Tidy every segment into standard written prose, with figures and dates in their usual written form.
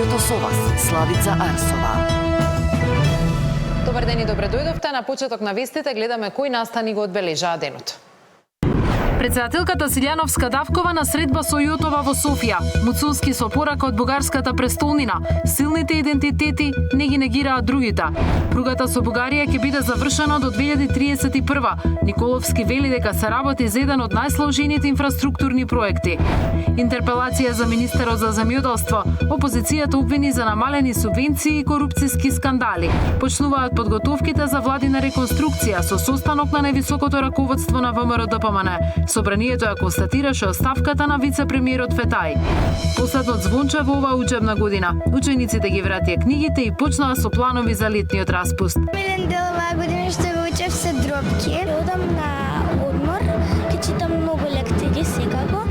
студиото со вас, Славица Арсова. Добар ден и добре дојдовте. На почеток на вестите гледаме кои настани го одбележаа денот. Председателката Силјановска Давкова на средба со Јотова во Софија. Муцунски со порака од бугарската престолнина. Силните идентитети не ги негираат другите. Пругата со Бугарија ќе биде завршена до 2031. Николовски вели дека се работи за еден од најсложените инфраструктурни проекти. Интерпелација за министерот за земјоделство. Опозицијата обвини за намалени субвенции и корупцијски скандали. Почнуваат подготовките за владина реконструкција со состанок на највисокото раководство на ВМРО-ДПМН. Собранието ја констатираше оставката на вице-премиерот Фетај. Последно звонче во оваа учебна година. Учениците ги вратија книгите и почнаа со планови за летниот распуст. Милен дел оваа година што го учев се дропки. Одам на одмор, ќе читам многу лекции секако.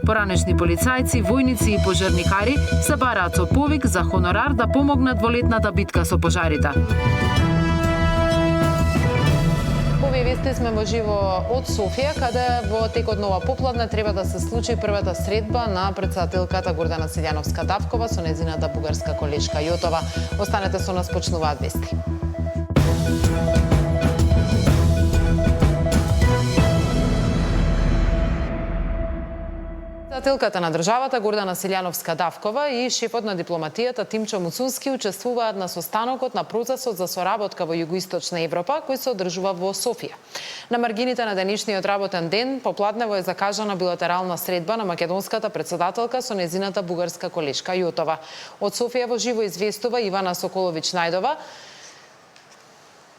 Поранешни полицајци, војници и пожарникари се бараат со повик за хонорар да помогнат во летната битка со пожарите. Овие вести сме во живо од Софија, каде во текот на ова попладне треба да се случи првата средба на председателката Гордана Силјановска Давкова со нејзината бугарска колешка Јотова. Останете со нас, почнуваат вести. Председателката на државата Гордана Силјановска Давкова и шефот на дипломатијата Тимчо Муцунски учествуваат на состанокот на процесот за соработка во Југоисточна Европа, кој се одржува во Софија. На маргините на денешниот работен ден, попладнево е закажана билатерална средба на македонската председателка со нејзината бугарска колешка Јотова. Од Софија во живо известува Ивана Соколович Најдова.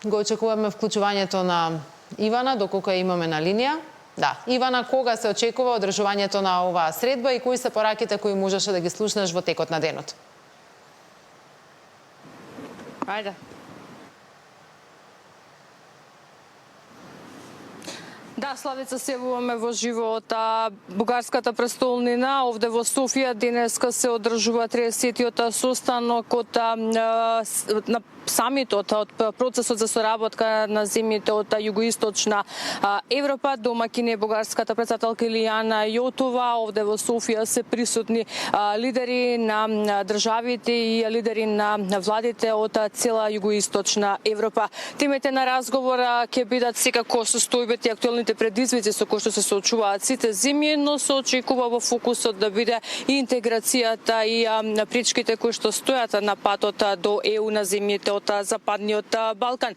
Го очекуваме вклучувањето на Ивана, доколку ја имаме на линија. Да, Ивана, кога се очекува одржувањето на оваа средба и кои се пораките кои можеше да ги слушнеш во текот на денот? Ајде. Да, Славица, се јавуваме во живо од бугарската престолнина. Овде во Софија денеска се одржува 30-тиот состанок од на самитот од процесот за соработка на земјите од Југоисточна Европа. Домакин е бугарската председателка Илијана Јотова. Овде во Софија се присутни лидери на државите и лидери на владите од цела Југоисточна Европа. Темите на разговор ќе бидат секако состојбите и актуелните предизвици со кои што се соочуваат сите земји, но се очекува во фокусот да биде и интеграцијата и пречките кои што стојат на патот до ЕУ на земјите од Западниот Балкан.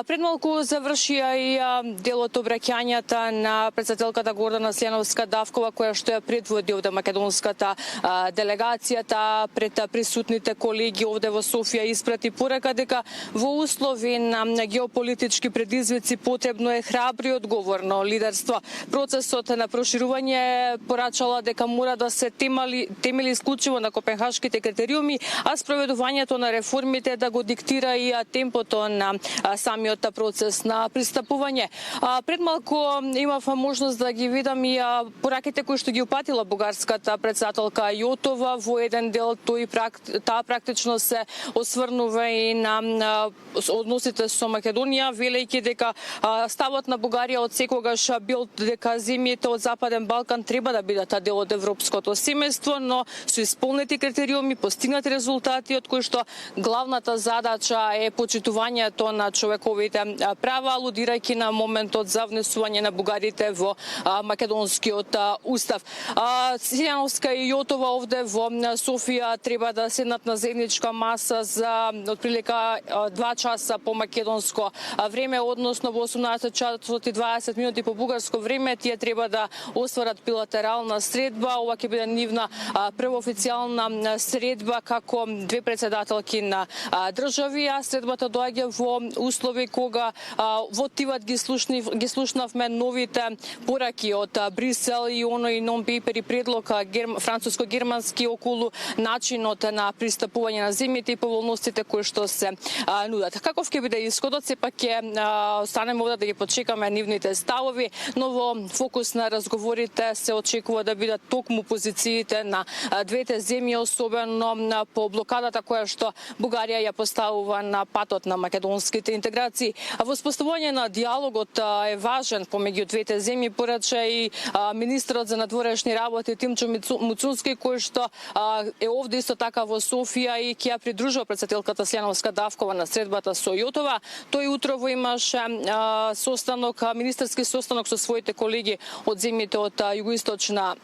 Пред малку завршија и делот обраќањата на председателката Гордана Силјановска Давкова, која што ја предводи овде македонската делегацијата пред присутните колеги овде во Софија, испрати порака дека во услови на геополитички предизвици потребно е храбри одговорно лидерство. Процесот на проширување порачала дека мора да се темели исклучиво на копенхашките критериуми, а спроведувањето на реформите да го диктира и темпото на самиот процес на пристапување. Пред малку имав можност да ги видам и пораките кои што ги упатила бугарската председателка Јотова. Во еден дел таа практично се осврнува и на односите со Македонија, велејќи дека ставот на Бугарија од секогаш бил дека земјите од Западен Балкан треба да бидат дел од европското семејство, но со исполнети критериуми, постигнати резултати од кои што главната задача е почитувањето на човековите права, алудирајќи на моментот за внесување на бугарите во македонскиот устав. Силјановска и Јотова овде во Софија треба да седнат на заедничка маса за отприлика 2 часа по македонско време, односно во 18 часот и 20 минути по бугарско време. Тие треба да остварат билатерална средба. Ова ќе биде нивна прва официјална средба како две председателки на држави. Средбата доаѓа во услови кога во Тиват ги слушнавме новите пораки од Брисел и оној нон-пейпер и предлог француско-германски околу начинот на пристапување на земјите и поволностите кои што се нудат. Каков ќе биде исходот? Сепак ќе останеме овде да ги почекаме нивните ставови, но во фокус на разговорите се очекува да бидат токму позициите на двете земји, особено по блокадата која што Бугарија ја поставува на патот на македонските интеграции. А воспоставување на диалогот е важен помеѓу двете земји, порача и министерот за надворешни работи Тимчо Муцунски, кој што е овде исто така во Софија и ќе ја придружува претседателката Силјановска Давкова на средбата со Јотова. Тој утрово имаше министерски состанок со своите колеги од земјите од југоисточна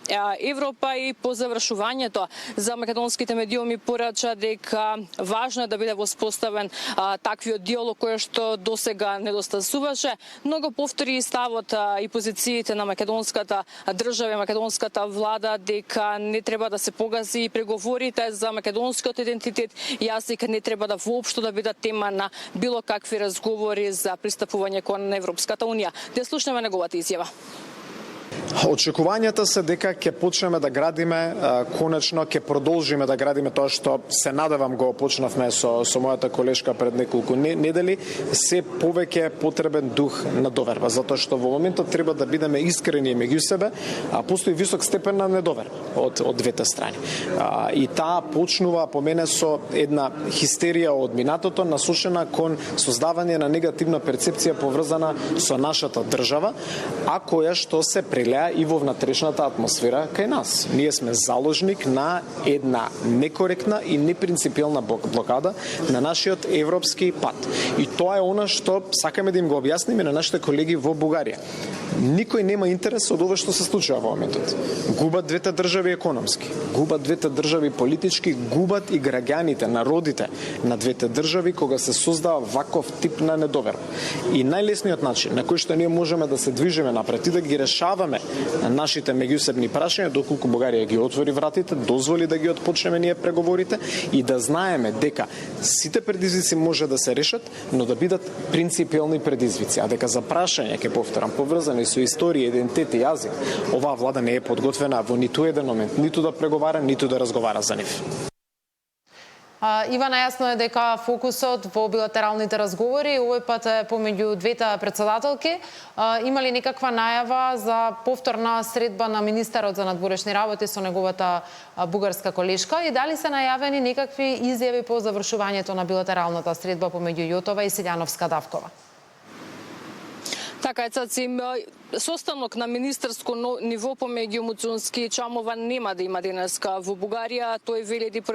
Европа и по завршувањето за македонските медиуми порача дека важно е да биде воспоставен таквиот диалог кој што досега недостасуваше. Многу повтори ставот и позициите на македонската држава и македонската влада дека не треба да се погази и преговорите за македонскиот идентитет и јазик не треба да воопшто да бидат тема на било какви разговори за пристапување кон Европската унија. Да слушнеме неговата изјава. Очекувањата се дека ќе почнеме да градиме, конечно ќе продолжиме да градиме тоа што се надевам го почнавме со мојата колешка пред неколку недели, се повеќе потребен дух на доверба, затоа што во моментот треба да бидеме искрени меѓу себе, а постои висок степен на недоверба од двете страни. И таа почнува по мене со една хистерија од минатото насочена кон создавање на негативна перцепција поврзана со нашата држава, а која што се прелеа и во внатрешната атмосфера кај нас. Ние сме заложник на една некоректна и непринципиелна блокада на нашиот европски пат. И тоа е она што сакаме да им го објасниме на нашите колеги во Бугарија. Никој нема интерес од ова што се случува во моментот. Губат двете држави економски, губат двете држави политички, губат и граѓаните, народите на двете држави кога се создава ваков тип на недоверба. И најлесниот начин на кој што ние можеме да се движиме напред и да ги решаваме нашите меѓусебни прашања, доколку Бугарија ги отвори вратите, дозволи да ги отпочнеме ние преговорите и да знаеме дека сите предизвици може да се решат, но да бидат принципиелни предизвици, а дека за прашања, ќе повторам, поврзани со историја, идентитет и јазик, оваа влада не е подготвена во ниту еден момент, ниту да преговара, ниту да разговара за нив. Ивана, јасно е дека фокусот во билатералните разговори овој пат е помеѓу двете председателки. Има ли некаква најава за повторна средба на министерот за надворешни работи со неговата бугарска колешка и дали се најавени некакви изјави по завршувањето на билатералната средба помеѓу Јотова и Силјановска Давкова? Така е, Цаци, состанок на министерско ниво помеѓу Муцунски и Чамова нема да има денеска во Бугарија. Тој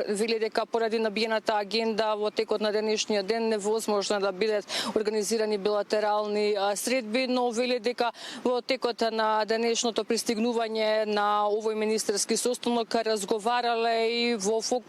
вели дека поради набиената агенда во текот на денешниот ден невозможно да бидат организирани билатерални средби, но вели дека во текот на денешното пристигнување на овој министерски состанок разговарале и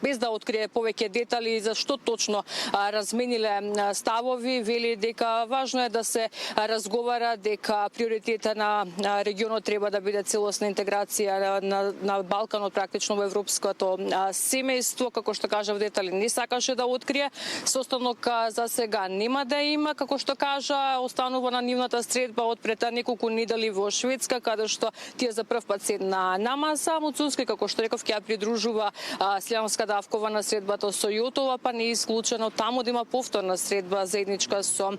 без да открие повеќе детали за што точно размениле ставови. Вели дека важно е да се разговара, дека приоритетот на регионот треба да биде целосна интеграција на Балканот практично во европското семејство. Како што кажа, в детали не сакаше да открие. Состанок за сега нема да има, како што кажа, останува на нивната средба од пред неколку недели во Шведска, каде што тие за прв пат седна на маса. Муцунски, како што реков, ќе придружува Силјановска Давкова на средбата со Јотова, па не е исклучено таму да има повторна средба заедничка со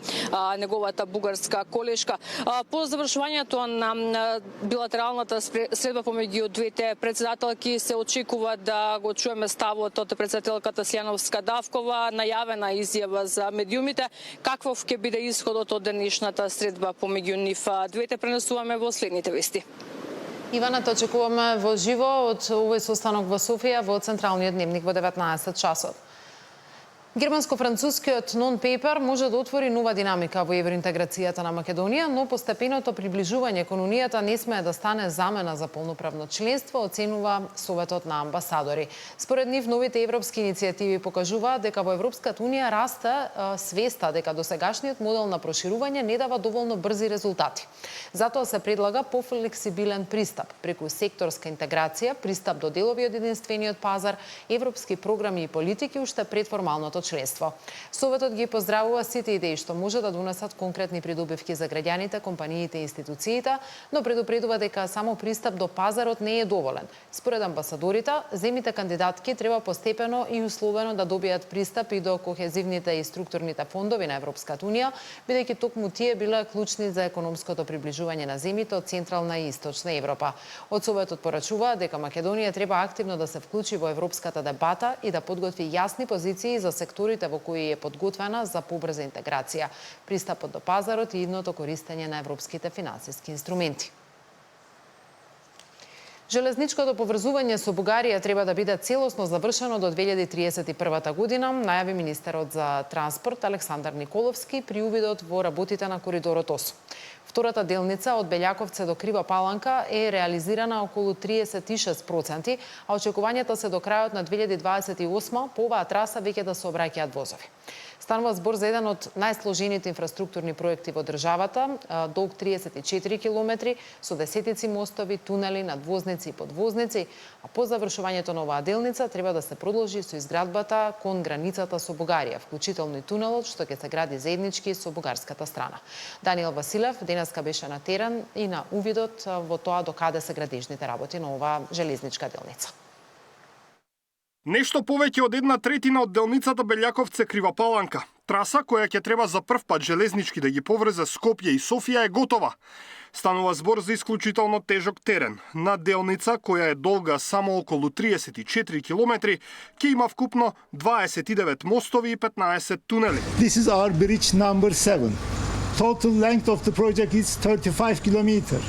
неговата бугарска колешка. По завршувањето на билатералната средба помеѓу двете председателки се очекува да го чуеме ставот од председателката Силјановска Давкова, најавена изјава за медиумите. Каков ќе биде исходот од денешната средба помеѓу нив двете, пренесуваме во следните вести. Ивана, те очекуваме во живо од овој состанок во Софија во Централниот дневник во 19 часот. Германско-францускиот нон-пейпер може да отвори нова динамика во евроинтеграцијата на Македонија, но постепеното приближување кон Унијата не смее да стане замена за полноправно членство, оценува Советот на амбасадори. Според нив, новите европски иницијативи покажуваат дека во Европската Унија расте свеста дека досегашниот модел на проширување не дава доволно брзи резултати. Затоа се предлага пофлексибилен пристап преку секторска интеграција, пристап до делови од единствениот пазар, европски програми и политики уште пред формалното членство. Советот ги поздравува сите идеи што може да донесат конкретни придобивки за граѓаните, компаниите и институциите, но предупредува дека само пристап до пазарот не е доволен. Според амбасадорите, земјите кандидатки треба постепено и условено да добијат пристап и до кохезивните и структурните фондови на Европската унија, бидејќи токму тие биле клучни за економското приближување на земјите од Централна и Источна Европа. Од Советот порачува дека Македонија треба активно да се вклучи во европската дебата и да подготви јасни позиции за секторите во кои е подготвена за побрза интеграција, пристапот до пазарот и идното користење на европските финансиски инструменти. Железничкото поврзување со Бугарија треба да биде целосно завршено до 2031 година, најави министерот за транспорт Александар Николовски при увидот во работите на коридорот 8. Втората делница од Белјаковце до Крива Паланка е реализирана околу 36%, а очекувањата се до крајот на 2028 по оваа траса веќе да се обраќаат возови. Станува збор за еден од најсложените инфраструктурни проекти во државата, долг 34 километри, со десетици мостови, тунели, надвозници и подвозници, а по завршувањето на оваа делница треба да се продолжи со изградбата кон границата со Бугарија, вклучително и тунелот што ќе се гради заеднички со бугарската страна. Даниел Василев денеска беше на терен и на увидот во тоа до каде се градежните работи на оваа железничка делница. Нешто повеќе од 1/3 од делницата Белјаковце-Крива Паланка, траса која ќе треба за прв пат железнички да ги поврзе Скопје и Софија е готова. Станува збор за исклучително тежок терен. На делница која е долга само околу 34 километри, ќе има вкупно 29 мостови и 15 тунели. This is our bridge number 7. Total length of the project is 35 kilometers.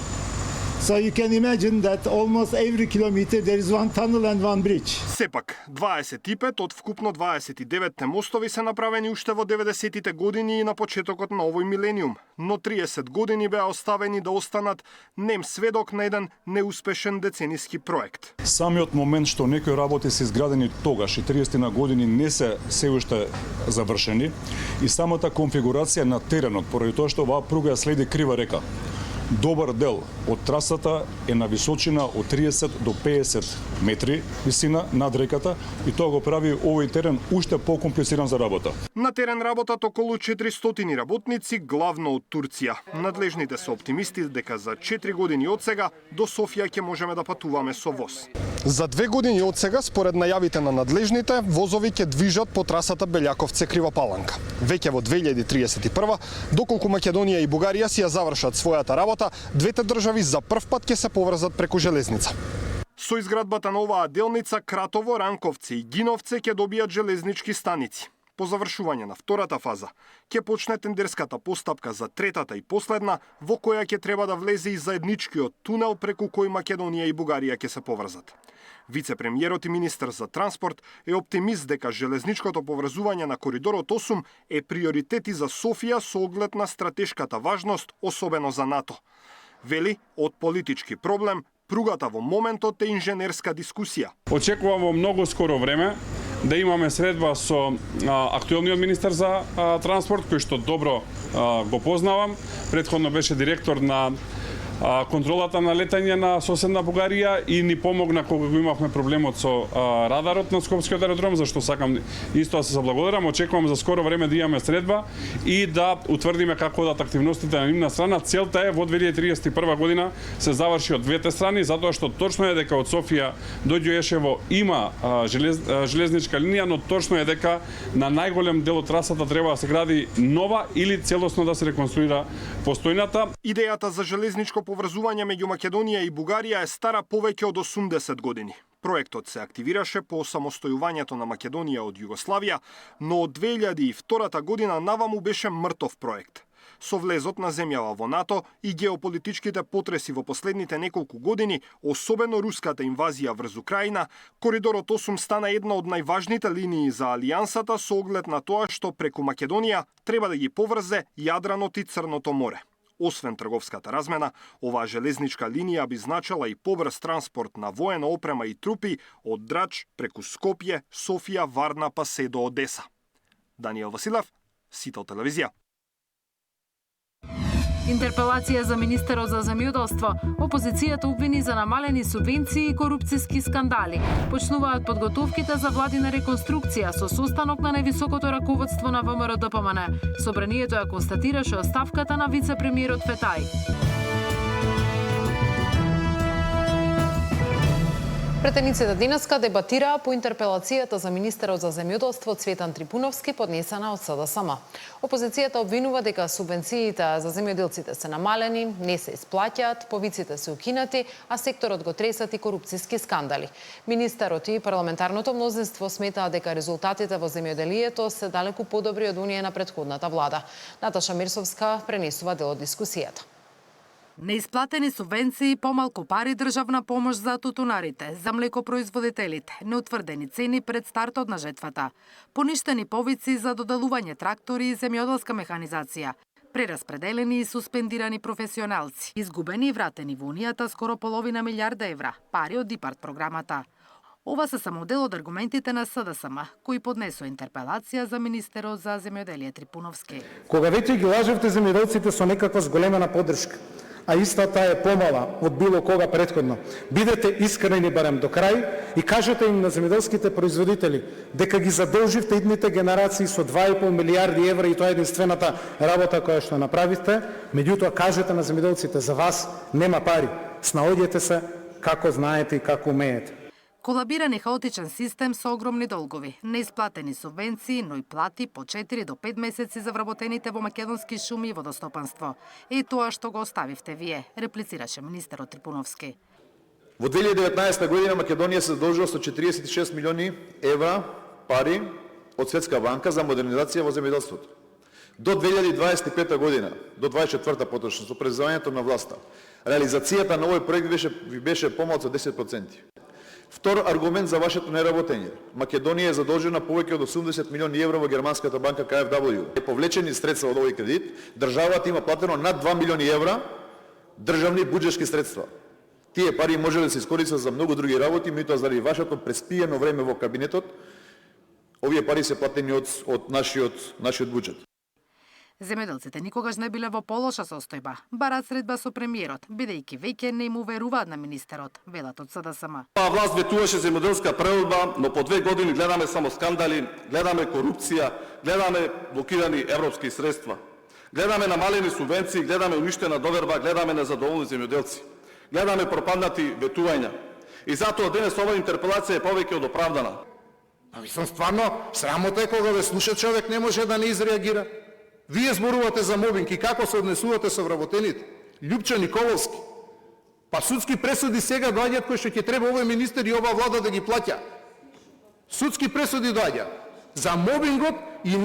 So you can imagine that almost every kilometer there is one tunnel and one bridge. Сепак, 25 од вкупно 29 мостови се направени уште во 90-тите години и на почетокот на овој милениум, но 30 години беа оставени да останат нем сведок на еден неуспешен децениски проект. Самиот момент што некои работи се изградени тогаш и 30 на години не се се уште завршени и самата конфигурација на теренот, поради тоа што оваа пруга следи крива река. Добар дел од трасата е на височина од 30 до 50 метри висина над реката и тоа го прави овој терен уште покомплициран за работа. На терен работат околу 400 работници, главно од Турција. Надлежните се оптимисти дека за 4 години од сега до Софија ќе можеме да патуваме со воз. За 2 години од сега, според најавите на надлежните, возови ќе движат по трасата Белјаковце-Крива Паланка. Веќе во 2031, доколку Македонија и Бугарија си ја завршат својата работа, двете држави за прв пат ќе се поврзат преку железница. Со изградбата на оваа делница, Кратово, Ранковце и Гиновце ќе добијат железнички станици. По завршување на втората фаза, ќе почне тендерската постапка за третата и последна, во која ќе треба да влезе и заедничкиот тунел преку кој Македонија и Бугарија ќе се поврзат. Вице-премиерот и министер за транспорт е оптимист дека железничкото поврзување на коридорот 8 е приоритет и за Софија со оглед на стратешката важност, особено за НАТО. Вели, од политички проблем, пругата во моментот е инженерска дискусија. Очекувам во многу скоро време да имаме средба со актуелниот министер за транспорт, кој што добро го познавам. Претходно беше директор на контролата на летање на соседна Бугарија и ни помогна кога го имавме проблемот со радарот на Скопскиот аеродром, зашто сакам исто да се заблагодарам. Очекувам за скоро време да имаме средба и да утврдиме како одат активностите на нивна страна. Целта е во 2031 година се заврши од двете страни, затоа што точно е дека од Софија до Ѓоешево има железничка линија, но точно е дека на најголем дел од трасата треба да се гради нова или целосно да се реконструира постојната. Идејата за железничко поврзување меѓу Македонија и Бугарија е стара повеќе од 80 години. Проектот се активираше по самостојувањето на Македонија од Југославија, но од 2002 година наваму беше мртов проект. Со влезот на земјава во НАТО и геополитичките потреси во последните неколку години, особено руската инвазија врз Украина, коридорот 8 стана една од најважните линии за алијансата со оглед на тоа што преку Македонија треба да ги поврзе Јадранот и Црното море. Освен трговската размена, оваа железничка линија би значила и побрз транспорт на воена опрема и трупи од Драч преку Скопје, Софија, Варна па се до Одеса. Даниел Василев, Сител телевизија. Интерпелација за министерот за земјоделство. Опозицијата обвини за намалени субвенции и корупцијски скандали. Почнуваат подготовките за владина реконструкција со состанок на највисокото раководство на ВМРО ДПМН. Собранието ја констатираше оставката на вице-премиерот Фетај. Претениците денеска дебатираа по интерпелацијата за министерот за земјоделство Цветан Трипуновски, поднесена од СДСМ. Опозицијата обвинува дека субвенциите за земјоделците се намалени, не се исплаќаат, повиците се укинати, а секторот го тресат и корупцијски скандали. Министерот и парламентарното мнозинство сметаат дека резултатите во земјоделието се далеку подобри од оние на претходната влада. Наташа Мерсовска пренесува дел од дискусијата. Неисплатени субвенции, помалку пари државна помош за тутунарите, за млекопроизводителите, неутврдени цени пред стартот на жетвата, поништени повици за доделување трактори и земјоделска механизација, прераспределени и суспендирани професионалци, изгубени и вратени во Унијата скоро половина милиарда евра, пари од ИПАРД програмата. Ова се само дел од аргументите на СДСМ, кои поднесоа интерпелација за министерот за земјоделие Трипуновски. Кога веќе ги лажевте земјоделците со некаква зголемена поддршка, а истата е помала од било кога претходно. Бидете искрени барем до крај и кажете им на земјоделските производители дека ги задолживте идните генерации со 2,5 милиарди евра и тоа е единствената работа која што направивте, меѓутоа кажете на земјоделците за вас нема пари. Снаоѓете се како знаете и како умеете. Колабиран и хаотичен систем со огромни долгови, неисплатени субвенции, но и плати по 4 до 5 месеци за вработените во македонски шуми и водостопанство. И тоа што го оставивте вие, реплицираше министерот Трипуновски. Во 2019 година Македонија се задолжила со 46 милиони евра пари од Светска банка за модернизација во земјоделството. До 2025 година, до 24 поточно, со преземањето на власта, реализацијата на овој проект беше помалку од 10%. Втор аргумент за вашето неработење. Македонија е задолжена повеќе од 80 милиони евра во германската банка KfW. Е повлечени средства од овој кредит, државата има платено над 2 милиони евра државни буџетски средства. Тие пари можеле да се искористат за многу други работи, меѓутоа заради вашето преспиено време во кабинетот, овие пари се платени од нашиот буџет. Земјоделците никогаш не биле во полоша состојба. Барат средба со премиерот, бидејќи веќе не им уверуваат на министерот, велат од СДСМ. Оваа власт ветуваше земјоделска преодба, но по 2 години гледаме само скандали, гледаме корупција, гледаме блокирани европски средства. Гледаме намалени субвенции, гледаме уништена доверба, гледаме незадоволни земјоделци. Гледаме пропаднати ветувања. И затоа денес оваа интерпелација е повеќе од оправдана. Мислам, стварно, срамота е кога ве слуша човек не може да не изреагира. Вие зборувате за мобинг и како се однесувате со вработените. Љупчо Николовски. Па судски пресуди сега доаѓаат кои што ќе треба овој министер и оваа влада да ги плаќа. Судски пресуди доаѓаат за мобингот и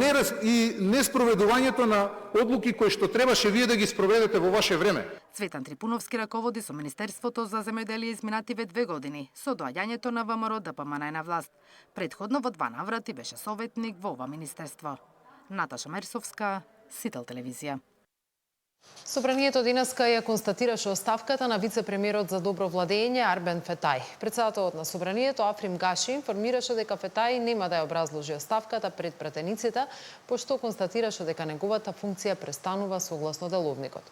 неспроведувањето на одлуки кои што требаше вие да ги спроведете во ваше време. Цветан Трипуновски раководи со Министерството за земјоделие изминативе 2 години со доаѓањето на ВМРО ДПМН на власт. Претходно во 2 наврати беше советник во ова министерство. Наташа Мерсовска, Сител телевизија. Собранието денеска ја констатираше оставката на вице-премиерот за добро владење Арбен Фетај. Председателот на Собранието Африм Гаши информираше дека Фетај нема да ја образложи оставката пред претениците, пошто констатираше дека неговата функција престанува согласно деловникот.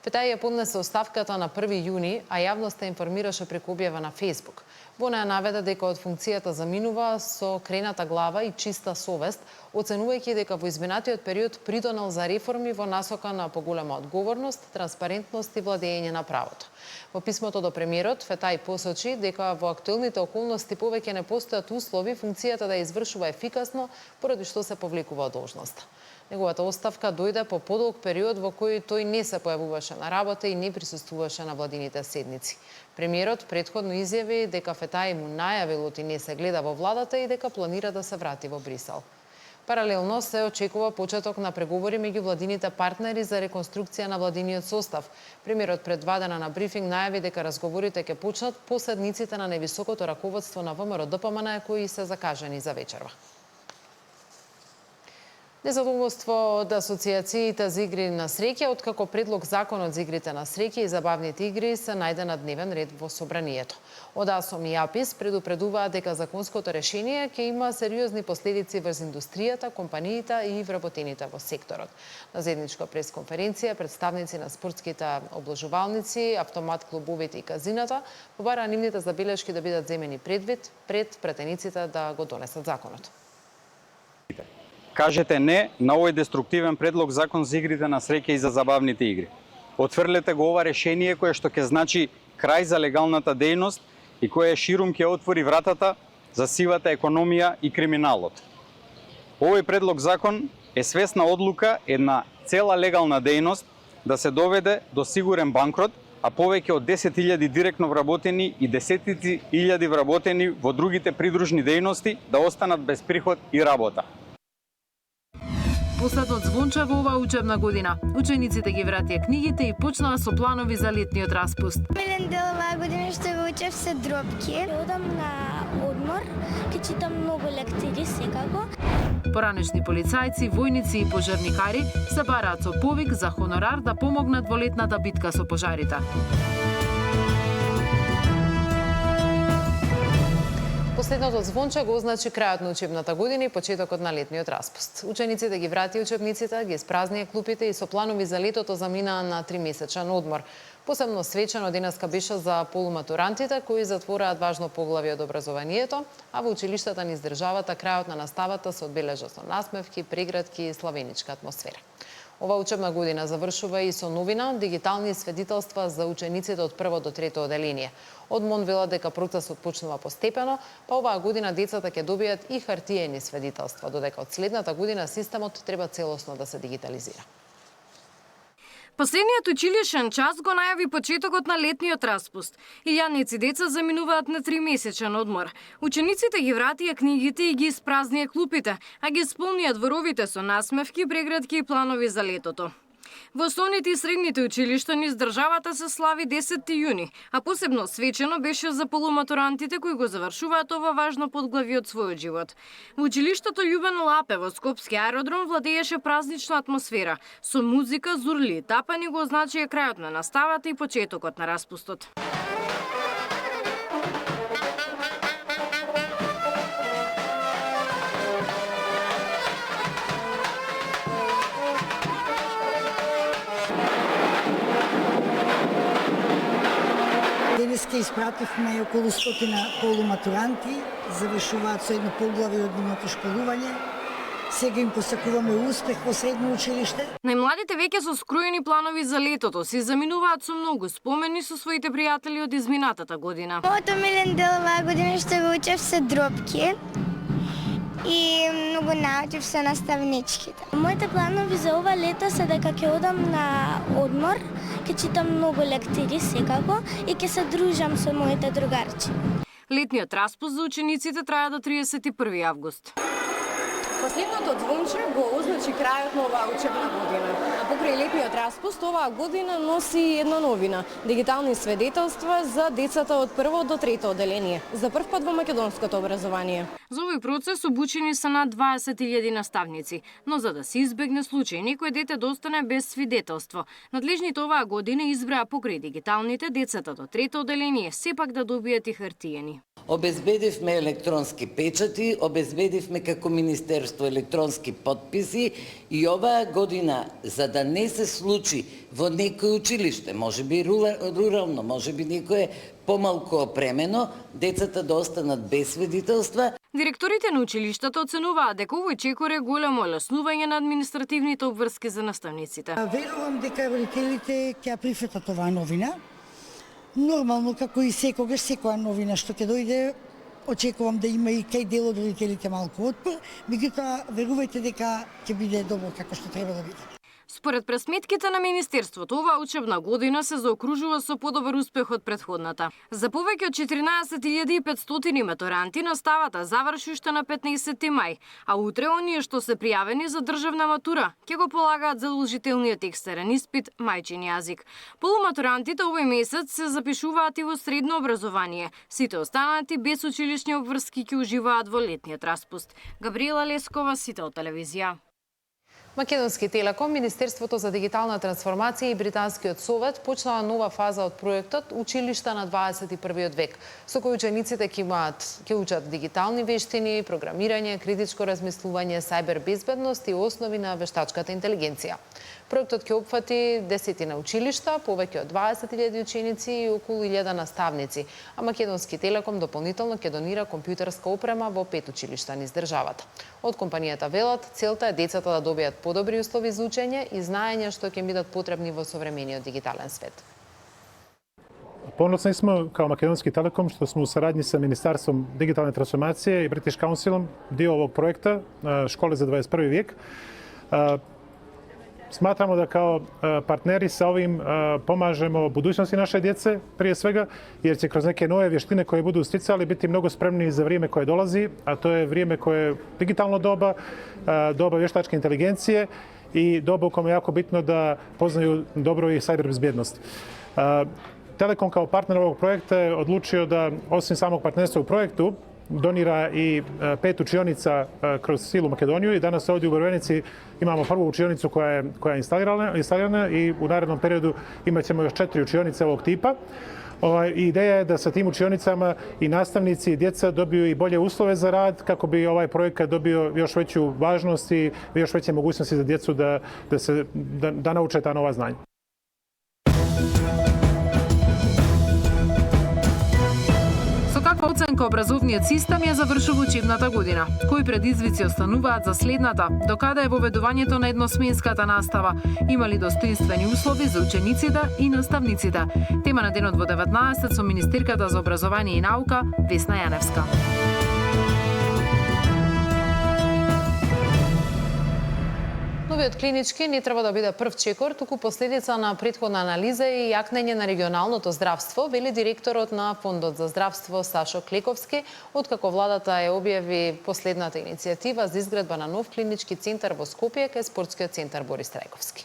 Фетај ја поднесе оставката на 1 јуни, а јавноста информираше преку објава на Фејсбук. Во неја наведе дека од функцијата заминува со крената глава и чиста совест, оценувајќи дека во изминатиот период придонел за реформи во насока на поголема одговорност, транспарентност и владење на правото. Во писмото до премиерот, Фетај посочи дека во актуелните околности повеќе не постојат услови функцијата да ја извршува ефикасно, поради што се повлекува од должноста. Неговата оставка дојде по подолг период во кој тој не се појавуваше на работа и не присуствуваше на владините седници. Премиерот претходно изјави дека Фетај му најавил и не се гледа во владата и дека планира да се врати во Брисел. Паралелно се очекува почеток на преговори меѓу владините партнери за реконструкција на владиниот состав. Премиерот пред 2 дена на брифинг најави дека разговорите ќе почнат по седниците на највисокото раководство на ВМРО ДПМН кои се закажани за вечерва. Незадоволство од асоциациите за игри на среќа, откако предлог законот за игрите на среќа и забавните игри се најде на дневен ред во собранието. Од АСОМ и АПИС предупредуваат дека законското решение ќе има сериозни последици врз индустријата, компаниите и вработените во секторот. На заедничка пресконференција представници на спортските обложувалници, автомат клубовите и казината побараа нивните забелешки да бидат земени предвид пред претениците да го донесат законот. Кажете не на овој деструктивен предлог закон за игрите на среќа и за забавните игри. Отфрлете го ова решение кое што ќе значи крај за легалната дејност и кое ширум ќе отвори вратата за сивата економија и криминалот. Овој предлог закон е свесна одлука една цела легална дејност да се доведе до сигурен банкрот, а повеќе од 10.000 директно вработени и десетици илјади вработени во другите придружни дејности да останат без приход и работа. Последното звонче во оваа учебна година. Учениците ги вратија книгите и почнаа со планови за летниот распуст. Милен дел оваа година што го учев се дропки. Одам на одмор, ќе читам многу лектири секако. Поранешни полицајци, војници и пожарникари се бараат со повик за хонорар да помогнат во летната битка со пожарите. Последното звонче го означи крајот на учебната година и почетокот на летниот распуст. Учениците ги вратија учебниците, ги испразнија клупите и со планови за летото заминаа на 3-месечен одмор. Посебно свечено денеска беше за полуматурантите кои затвораат важно поглавје од образованието, а во училиштата низ државата крајот на наставата се одбележа со насмевки, прегратки и славеничка атмосфера. Ова учебна година завршува и со новина дигитални сведителства за учениците од 1 до 3 оделение. Од МОН велат дека процесот почнува постепено, па оваа година децата ќе добијат и хартиени сведителства, додека од следната година системот треба целосно да се дигитализира. Последниот училишен час го најави почетокот на летниот распуст. Илјадници деца заминуваат на 3-месечен одмор. Учениците ги вратија книгите и ги испразнија клупите, а ги исполнија дворовите со насмевки, прегратки и планови за летото. Во основните и средните училишта низ државата се слави 10 јуни, а посебно свечено беше за полуматурантите кои го завршуваат ова важно подглавие од својот живот. Во училиштето Љубен Лапе во Скопски аеродром владееше празнична атмосфера, со музика, зурли и тапани го означија крајот на наставата и почетокот на распустот. Денеска испративме околу 100 полуматуранти, завршуваат со едно поглавие од нивното школување. Сега им посакуваме успех во средно училиште. Најмладите веќе со скроени планови за летото си заминуваат со многу спомени со своите пријатели од изминатата година. Моето милен дел оваа година што го учев се дропки и многу научив се наставничките. Моите планови за ова лето се дека ќе одам на одмор, ќе читам многу лектири секако и ќе се дружам со моите другарчи. Летниот распуст за учениците трае до 31 август. Последното звонче го означи крајот на оваа учебна година. А покрај летниот распуст, оваа година носи една новина – дигитални сведетелства за децата од 1 до 3 оделение, за прв пат во македонското образование. За овој процес обучени се над 20.000 наставници, но за да се избегне случај некој дете да остане без свидетелство, надлежните оваа година избраа покрај дигиталните децата до 3 оделение сепак да добијат и хартиени. Обезбедивме електронски печати, обезбедивме како Министерство електронски подписи и оваа година, за да не се случи во некој училиште, може би рурално, може би некое помалку опремено, децата да останат без свидетелства. Директорите на училиштата оценуваат дека овој чекор е големо олеснување на административните обврски за наставниците. Верувам дека родителите ќе прифатат оваа новина. Нормално, како и секогаш, секоја новина што ќе дојде, очекувам да има и кај дел од родителите малку отпор, меѓутоа верувајте дека ќе биде добро како што треба да биде. Според пресметките на Министерството, оваа учебна година се заокружува со подобар успех од претходната. За повеќе од 14.500 матуранти наставата заврши уште на 15 мај, а утре оние што се пријавени за државна матура ќе го полагаат задолжителниот екстерен испит мајчин јазик. Полуматурантите овој месец се запишуваат и во средно образование. Сите останати без училишни обврски ќе уживаат во летниот распуст. Габриела Лескова, Сител телевизија. Македонски Телеком, Министерството за дигитална трансформација и Британскиот совет почнаа нова фаза од проектот Училишта на 21 век, со кој учениците ќе учат дигитални вештини, програмирање, критичко размислување, сајбер безбедност и основи на вештачката интелигенција. Проектот ќе опфати 10 на училишта, повеќе од 20.000 ученици и околу 1000 наставници, а Македонски Телеком дополнително ќе донира компјутерска опрема во 5 училишта низ државата. Од компанијата велат, целта е децата да добијат подобри услови за учење и знаења што ќе бидат потребни во современиот дигитален свет. Ponosni smo kao Makedonski Telekom što smo u saradnji sa Ministarstvom digitalne transformacije i British Councilom dio ovog projekta Škole za 21. vijek. Smatramo da kao partneri sa ovim pomažemo budućnosti naše djece prije svega, jer će kroz neke nove vještine koje budu sticali biti mnogo spremniji za vrijeme koje dolazi, a to je vrijeme koje je digitalno doba, doba vještačke inteligencije i doba u kome je jako bitno da poznaju dobro i cyber bezbjednost. Telekom kao partner ovog projekta je odlučio da osim samog partnerstva u projektu donira i 5 učionica kroz cijelu Makedoniju i danas ovdje u Brovenici imamo prvu učionicu koja je instalirana i u narednom periodu imat ćemo još 4 učionice ovog tipa. Ideja je da sa tim učionicama i nastavnici i djeca dobiju i bolje uslove za rad kako bi ovaj projekat dobio još veću važnost i još veće mogućnosti za djecu da nauče ta nova znanja. Каква оценка образовниот систем ја завршува учебната година? Кои предизвици остануваат за следната? Докаде е воведувањето на едносменската настава? Има ли достоинствени услови за учениците и наставниците? Тема на денот во 19 со министерката за образование и наука Весна Јаневска. Новиот клинички не треба да биде прв чекор, туку последица на претходна анализа и јакнење на регионалното здравство, вели директорот на Фондот за здравство Сашо Клековски, откако владата ја објави последната иницијатива за изградба на нов клинички центар во Скопје кај спортскиот центар Борис Трајковски.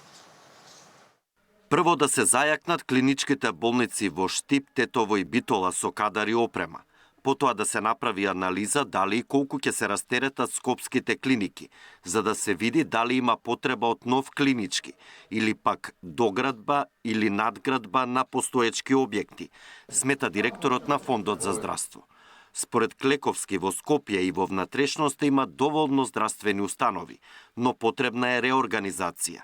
Прво да се зајакнат клиничките болници во Штип, Тетово и Битола со кадар и опрема. Потоа да се направи анализа дали и колку ќе се растеретат скопските клиники, за да се види дали има потреба од нов клинички, или пак доградба или надградба на постоечки објекти, смета директорот на Фондот за здравство. Според Клековски, во Скопје и во внатрешноста има доволно здравствени установи, но потребна е реорганизација.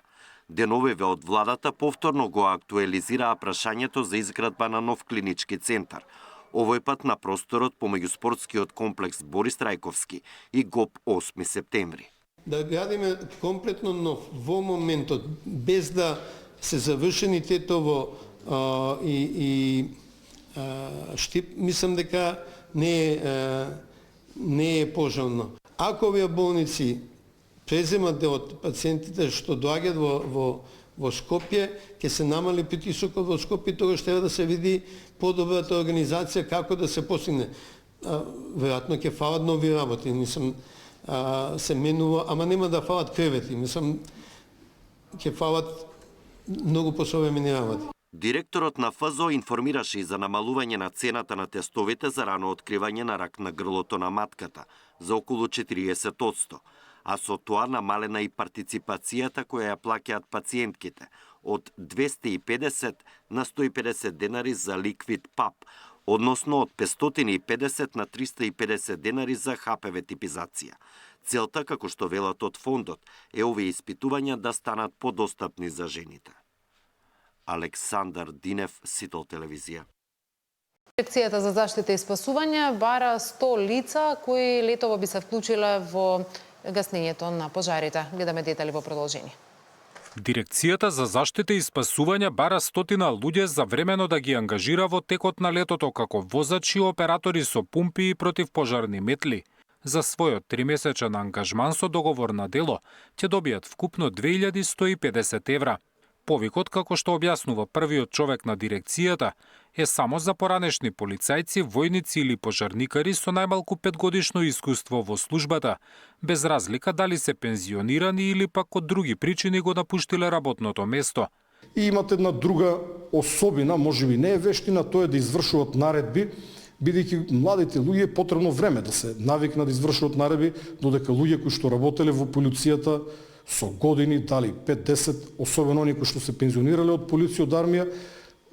Деновиве од владата повторно го актуализираа прашањето за изградба на нов клинички центар, овој пат на просторот помеѓу спортскиот комплекс Борис Трајковски и ГОП 8 септември. Да градиме комплетно нов во моментот, без да се завршени Тетово и Штип, мислам дека не е пожелно. Ако овие болници преземат од пациентите што доаѓаат во Скопје, ќе се намали притисокот во Скопје, тогаш треба да се види подобрата организација како да се постигне. Веројатно ќе фалат нови работи, мислам се менува, ама нема да фалат кревети, мислам ќе фалат многу посовремени работи. Директорот на ФЗО информираше и за намалување на цената на тестовите за рано откривање на рак на грлото на матката за околу 40%, а со тоа намалена и партиципацијата која ја плаќаат пациентките од 250 на 150 денари за ликвид ПАП, односно од 550 на 350 денари за ХПВ типизација. Целта, како што велат од фондот, е овие испитувања да станат подостапни за жените. Александар Динев, Сител телевизија. Дирекцијата за заштита и спасување бара 100 лица кои летово би се вклучиле во гаснењето на пожарите. Гледаме детали во продолжение. Дирекцијата за заштита и спасување бара 100 луѓе за времено да ги ангажира во текот на летото како возачи и оператори со пумпи и противпожарни метли. За својот 3-месечен ангажман со договор на дело ќе добијат вкупно 2150 евра. Повикот, како што објаснува првиот човек на дирекцијата, е само за поранешни полицајци, војници или пожарникари со најмалку 5-годишно искуство во службата, без разлика дали се пензионирани или пак од други причини го напуштиле работното место. И имат една друга особина, можеби не е вештина, тоа е да извршуваат наредби, бидејќи младите луѓе потребно време да се навикнат да извршуваат наредби, додека луѓе кои што работеле во полицијата со години, дали 5-10, особено оние кои што се пензионирале од полиција, од армија,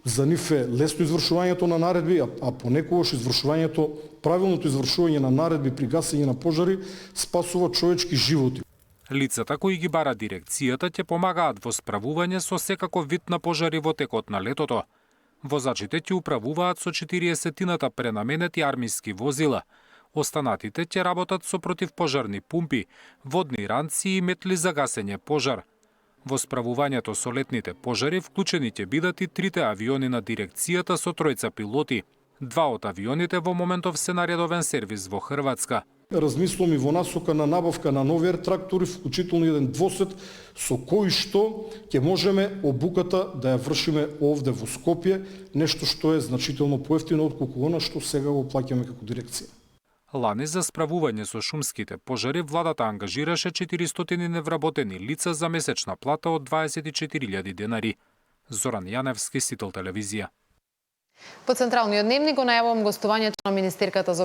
за нив е лесно извршувањето на наредби, а понекогаш извршувањето, правилното извршување на наредби при гасење на пожари спасува човечки животи. Лицата кои ги бара дирекцијата ќе помагаат во справување со секаков вид на пожари во текот на летото. Возачите ќе управуваат со 40-тината пренаменети армиски возила. Останатите ќе работат со противпожарни пумпи, водни ранци и метли за гасење пожар. Во справувањето со летните пожари вклучени ќе бидат и 3 авиони на дирекцијата со 3 пилоти. 2 од авионите во моментов се на редовен сервис во Хрватска. Размислувам и во насока на набавка на нови трактори, вклучително еден двосет, со кој што ќе можеме обуката да ја вршиме овде во Скопје, нешто што е значително поевтино отколку она што сега го плаќаме како дирекција. Лани за справување со шумските пожари владата ангажираше 400 невработени лица за месечна плата од 24.000 денари. Зоран Јаневски, Сител телевизија. По Централниот дневник го најавувам гостувањето на министерката за